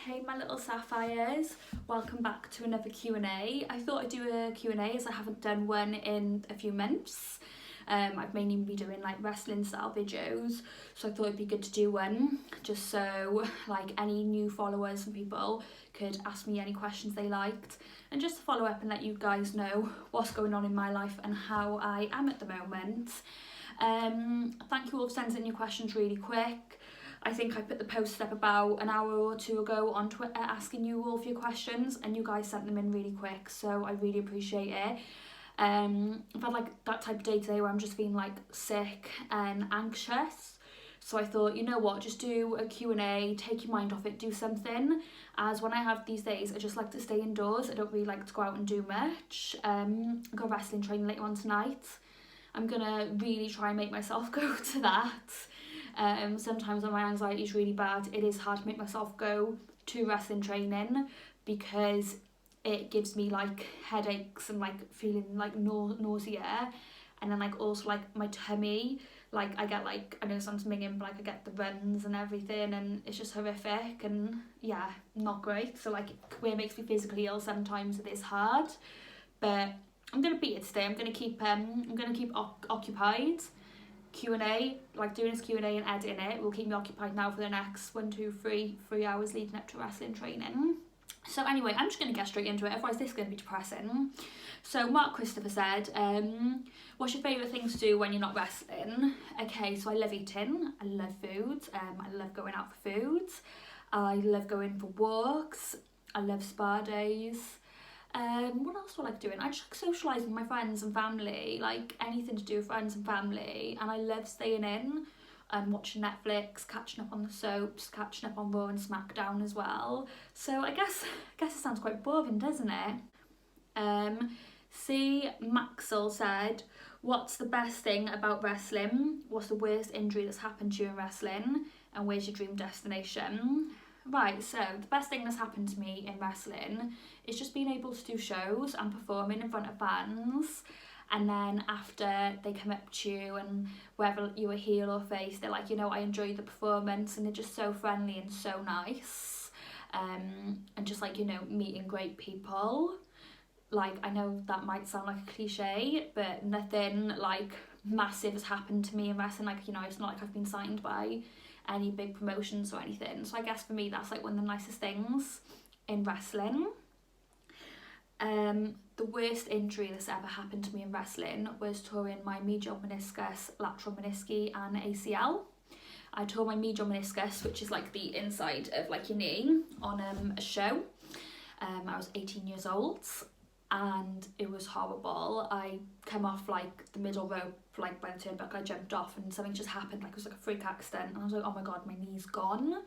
Hey my little Sapphires, welcome back to another Q&A. I thought I'd do a Q&A as I haven't done one in a few months. I've mainly been doing like wrestling style videos, so I thought it'd be good to do one just so like any new followers and people could ask me any questions they liked, and just to follow up and let you guys know what's going on in my life and how I am at the moment. Thank you all for sending in your questions really quick. I think I put the post up about an hour or two ago on Twitter asking you all for your questions, and you guys sent them in really quick, so I really appreciate it. I've had like that type of day today where I'm just feeling like sick and anxious, so I thought, you know what, just do a Q&A, take your mind off it, do something, as when I have these days I just like to stay indoors. I don't really like to go out and do much. I've got wrestling training later on tonight. I'm gonna really try and make myself go to that. Sometimes when my anxiety is really bad, it is hard to make myself go to wrestling training because it gives me like headaches and like feeling like nausea, and then like also like my tummy, like I get like, I know it sounds minging, but like I get the runs and everything, and it's just horrific and yeah, not great. So like where it makes me physically ill sometimes it is hard, but I'm gonna beat it today. I'm gonna keep occupied. Q&A, like doing this Q&A and editing it will keep me occupied now for the next 3 hours leading up to wrestling training. So anyway, I'm just going to get straight into it, otherwise this is going to be depressing. So Mark Christopher said, what's your favourite thing to do when you're not wrestling? Okay, so I love eating, I love food, I love going out for food, I love going for walks, I love spa days. What else do I like doing? I just like socialising with my friends and family, like anything to do with friends and family, and I love staying in and watching Netflix, catching up on the soaps, catching up on Raw and SmackDown as well. So I guess it sounds quite boring, doesn't it? C. Maxwell said, what's the best thing about wrestling? What's the worst injury that's happened to you in wrestling? And where's your dream destination? Right, so the best thing that's happened to me in wrestling is just being able to do shows and performing in front of fans, and then after they come up to you, and whether you're a heel or face, they're like, you know, I enjoyed the performance, and they're just so friendly and so nice, and just like, you know, meeting great people. Like, I know that might sound like a cliche, but nothing like massive has happened to me in wrestling. Like, you know, it's not like I've been signed by any big promotions or anything, so I guess for me that's like one of the nicest things in wrestling. The worst injury that's ever happened to me in wrestling was touring my medial meniscus, lateral menisci and ACL. I tore my medial meniscus, which is like the inside of like your knee, on a show. I was 18 years old and it was horrible. I came off like the middle rope, like by the turnbuckle, I jumped off and something just happened, like it was like a freak accident, and I was like, oh my god, my knee's gone.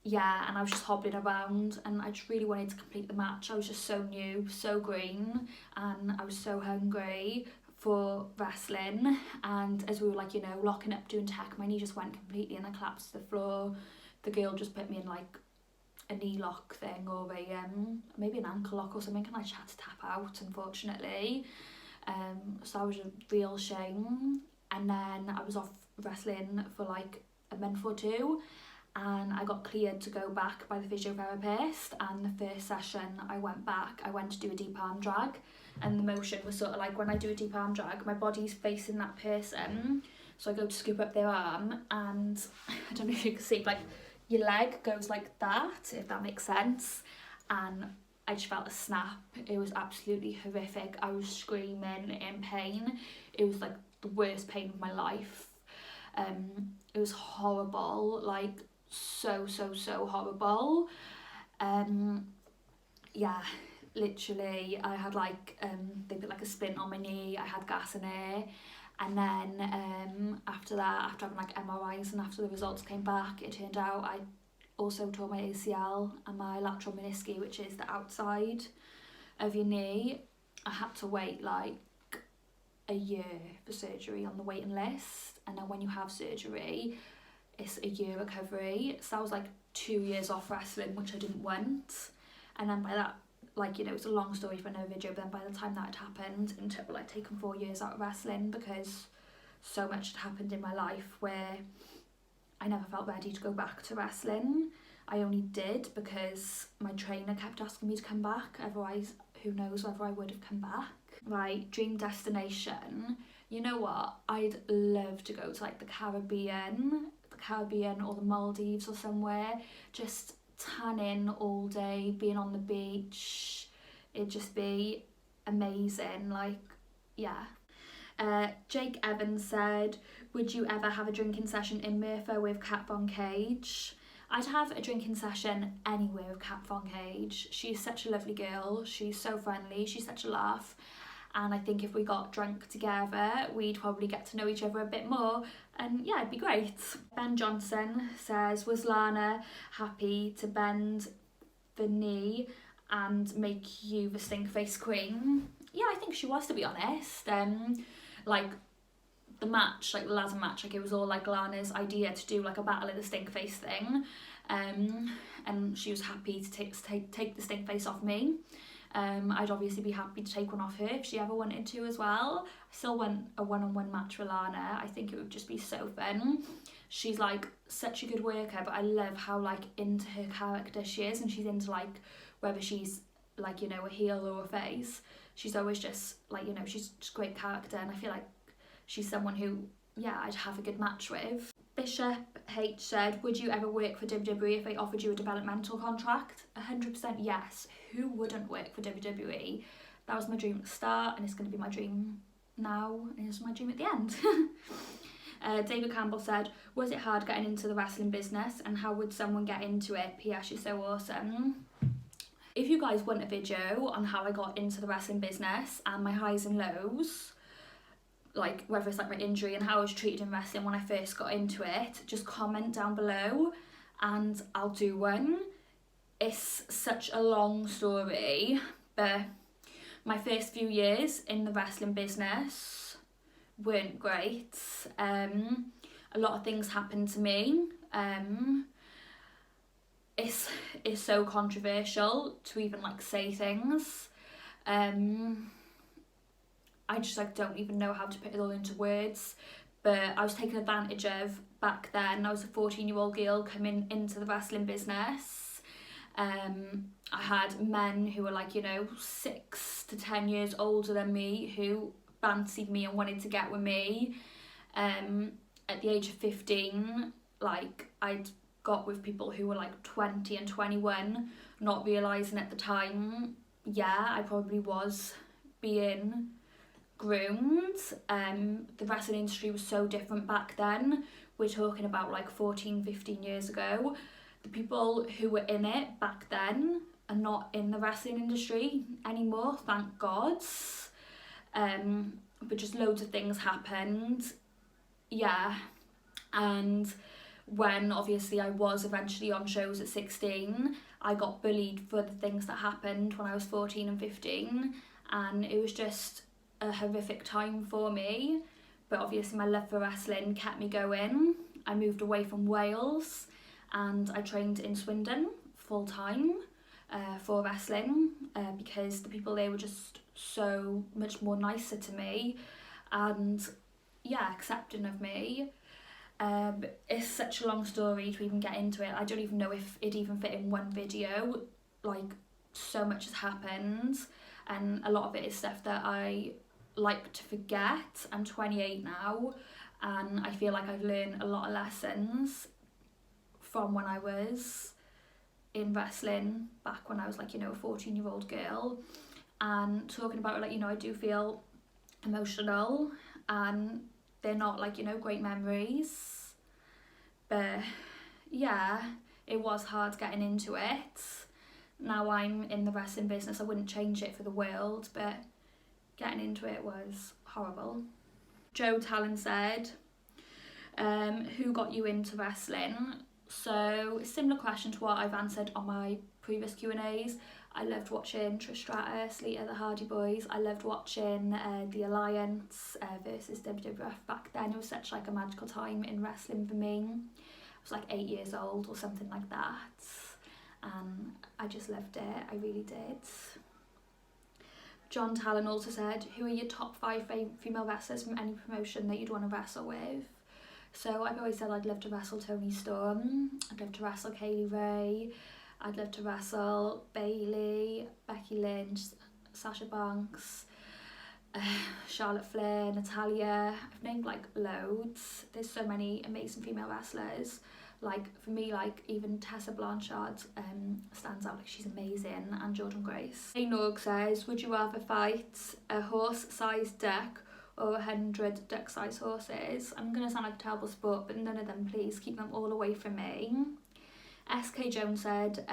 Yeah, and I was just hobbling around, and I just really wanted to complete the match. I was just so new, so green, and I was so hungry for wrestling. And as we were like, you know, locking up doing tech, my knee just went completely and I collapsed to the floor. The girl just put me in like a knee lock thing, or a maybe an ankle lock or something, and I just had to tap out, unfortunately. So that was a real shame. And then I was off wrestling for like a month or two, and I got cleared to go back by the physiotherapist, and the first session I went back, I went to do a deep arm drag, and the motion was sort of like, when I do a deep arm drag, my body's facing that person, so I go to scoop up their arm, and I don't know if you can see, like your leg goes like that, if that makes sense, and I just felt a snap. It was absolutely horrific. I was screaming in pain. It was like the worst pain of my life. It was horrible, like so horrible. Yeah, literally I had like they put like a splint on my knee, I had gas in it, and then after that, after having like MRIs and after the results came back, it turned out I also tore my ACL and my lateral menisci, which is the outside of your knee. I had to wait like a year for surgery on the waiting list, and then when you have surgery it's a year recovery, so I was like 2 years off wrestling, which I didn't want. And then by that, like, you know, it's a long story for another video, but then by the time that had happened, it took like taken 4 years out of wrestling because so much had happened in my life where I never felt ready to go back to wrestling. I only did because my trainer kept asking me to come back, otherwise who knows whether I would have come back. Right, dream destination. You know what? I'd love to go to like the Caribbean or the Maldives or somewhere, just tanning all day, being on the beach. It'd just be amazing, like, yeah. Jake Evans said, would you ever have a drinking session in Merthyr with Kat Von Cage? I'd have a drinking session anywhere with Kat Von Cage. She's such a lovely girl, she's so friendly, she's such a laugh, and I think if we got drunk together we'd probably get to know each other a bit more, and yeah, it'd be great. Ben Johnson says, was Lana happy to bend the knee and make you the stink face queen? Yeah, I think she was, to be honest. Like the match, like the ladder match, like it was all like Lana's idea to do like a battle of the stink face thing, and she was happy to take the stink face off me. I'd obviously be happy to take one off her if she ever wanted to as well. I still want a one-on-one match with Lana. I think it would just be so fun. She's like such a good worker, but I love how like into her character she is, and she's into like whether she's like, you know, a heel or a face. She's always just like, you know, she's just a great character, and I feel like she's someone who, yeah, I'd have a good match with. Bishop H said, would you ever work for WWE if they offered you a developmental contract? 100% yes. Who wouldn't work for WWE? That was my dream at the start, and it's going to be my dream now, and it's my dream at the end. David Campbell said, was it hard getting into the wrestling business, and how would someone get into it? P.S. you're so awesome. If you guys want a video on how I got into the wrestling business and my highs and lows, like whether it's like my injury and how I was treated in wrestling when I first got into it, just comment down below and I'll do one. It's such a long story, but my first few years in the wrestling business weren't great. A lot of things happened to me. It's so controversial to even like say things. I just like don't even know how to put it all into words, but I was taken advantage of back then. I was a 14-year-old girl coming into the wrestling business. I had men who were like, you know, 6 to 10 years older than me who fancied me and wanted to get with me. At the age of 15, like I'd got with people who were like 20 and 21, not realising at the time, yeah, I probably was being groomed. The wrestling industry was so different back then. We're talking about like 14, 15 years ago. The people who were in it back then are not in the wrestling industry anymore, thank God. But just loads of things happened. Yeah, and when obviously I was eventually on shows at 16, I got bullied for the things that happened when I was 14 and 15, and it was just a horrific time for me. But obviously my love for wrestling kept me going. I moved away from Wales and I trained in Swindon full time for wrestling because the people there were just so much more nicer to me and yeah, accepting of me. It's such a long story to even get into it. I don't even know if it even fit in one video. Like, so much has happened, and a lot of it is stuff that I like to forget. I'm 28 now, and I feel like I've learned a lot of lessons from when I was in wrestling back when I was like, you know, a 14-year-old girl. And talking about it, like, you know, I do feel emotional, and they're not like, you know, great memories, but yeah, it was hard getting into it. Now I'm in the wrestling business, I wouldn't change it for the world, but getting into it was horrible. Joe Talon said, who got you into wrestling? So similar question to what I've answered on my previous Q&As. I loved watching Trish Stratus, Lita, the Hardy Boys. I loved watching the Alliance versus WWF back then. It was such like a magical time in wrestling for me. I was like 8 years old or something like that, and I just loved it. I really did. John Talon also said, who are your top 5 female wrestlers from any promotion that you'd want to wrestle with? So I've always said I'd love to wrestle Toni Storm, I'd love to wrestle Kaylee Ray, I'd love to wrestle Bayley, Becky Lynch, Sasha Banks, Charlotte Flair, Nadia. I've named like loads. There's so many amazing female wrestlers. Like for me, like even Tessa Blanchard stands out, like she's amazing, and Jordan Grace. Hey Norg says, would you rather fight a horse-sized duck or 100 duck-sized horses? I'm gonna sound like a terrible sport, but none of them, please keep them all away from me. SK Jones said,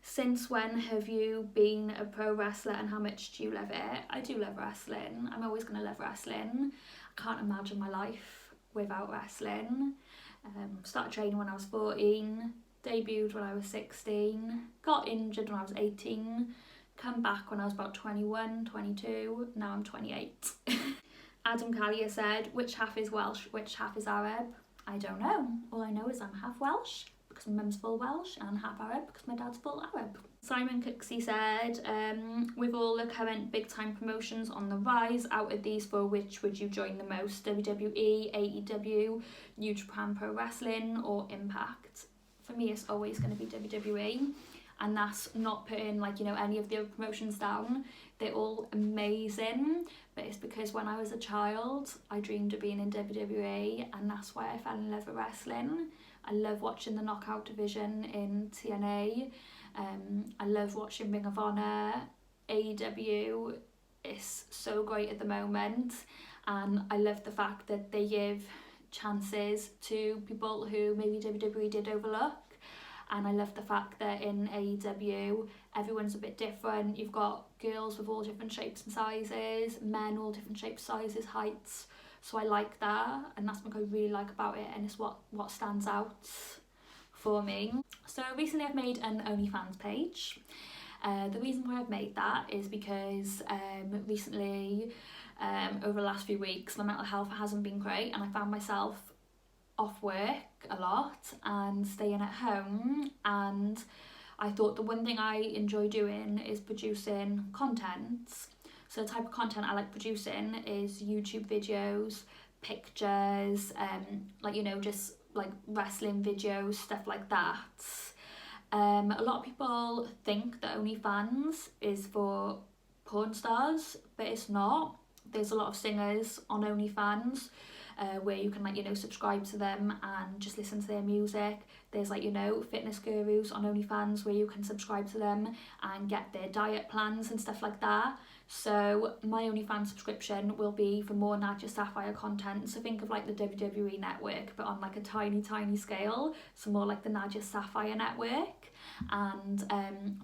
since when have you been a pro wrestler and how much do you love it? I do love wrestling. I'm always going to love wrestling. I can't imagine my life without wrestling. Started training when I was 14, debuted when I was 16, got injured when I was 18, come back when I was about 21, 22, now I'm 28. Adam Callier said, which half is Welsh, which half is Arab? I don't know. All I know is I'm half Welsh, because my mum's full Welsh, and half Arab because my dad's full Arab. Simon Cooksey said, with all the current big time promotions on the rise, out of these four, which would you join the most? WWE, AEW, New Japan Pro Wrestling, or Impact? For me, it's always going to be WWE, and that's not putting like, you know, any of the other promotions down. They're all amazing, but it's because when I was a child, I dreamed of being in WWE, and that's why I fell in love with wrestling. I love watching the knockout division in TNA. I love watching Ring of Honor. AEW is so great at the moment, and I love the fact that they give chances to people who maybe WWE did overlook. And I love the fact that in AEW everyone's a bit different. You've got girls with all different shapes and sizes, men all different shapes, sizes, heights. So I like that, and that's what I really like about it, and it's what stands out for me. So recently I've made an OnlyFans page. The reason why I've made that is because recently, over the last few weeks, my mental health hasn't been great, and I found myself off work a lot and staying at home, and I thought the one thing I enjoy doing is producing content. So the type of content I like producing is YouTube videos, pictures, like, you know, just like wrestling videos, stuff like that. A lot of people think that OnlyFans is for porn stars, but it's not. There's a lot of singers on OnlyFans where you can, like, you know, subscribe to them and just listen to their music. There's, like, you know, fitness gurus on OnlyFans where you can subscribe to them and get their diet plans and stuff like that. So my OnlyFans subscription will be for more Nadia Sapphire content. So think of like the WWE network, but on like a tiny scale. So more like the Nadia Sapphire network. And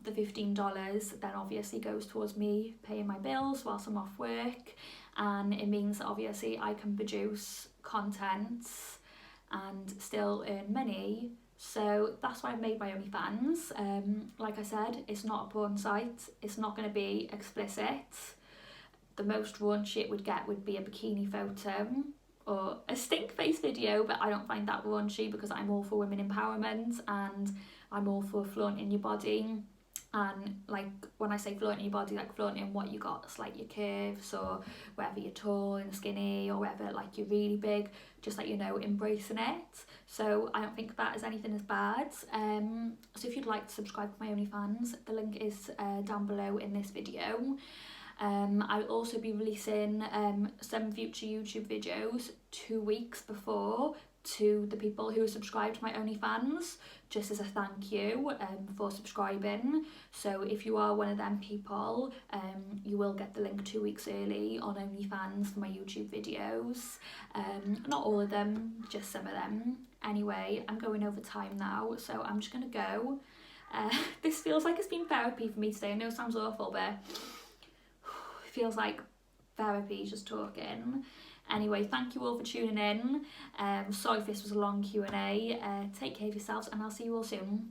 the $15 then obviously goes towards me paying my bills whilst I'm off work. And it means that obviously I can produce content and still earn money. So that's why I've made my OnlyFans. Like I said, it's not a porn site. It's not going to be explicit. The most raunchy it would get would be a bikini photo or a stink face video, but I don't find that raunchy because I'm all for women empowerment and I'm all for flaunting your body. And like when I say flaunting your body, like flaunting what you got, it's like your curves, or whether you're tall and skinny, or whether like you're really big, just like, you know, embracing it. So I don't think that is anything as bad. So if you'd like to subscribe to my OnlyFans, the link is down below in this video. I'll also be releasing some future YouTube videos 2 weeks before to the people who are subscribed to my OnlyFans, just as a thank you for subscribing. So if you are one of them people, you will get the link 2 weeks early on OnlyFans for my YouTube videos. Not all of them, just some of them. Anyway, I'm going over time now, so I'm just gonna go. This feels like it's been therapy for me today. I know it sounds awful, but it feels like therapy just talking. Anyway, thank you all for tuning in. Sorry if this was a long Q&A. Take care of yourselves, and I'll see you all soon.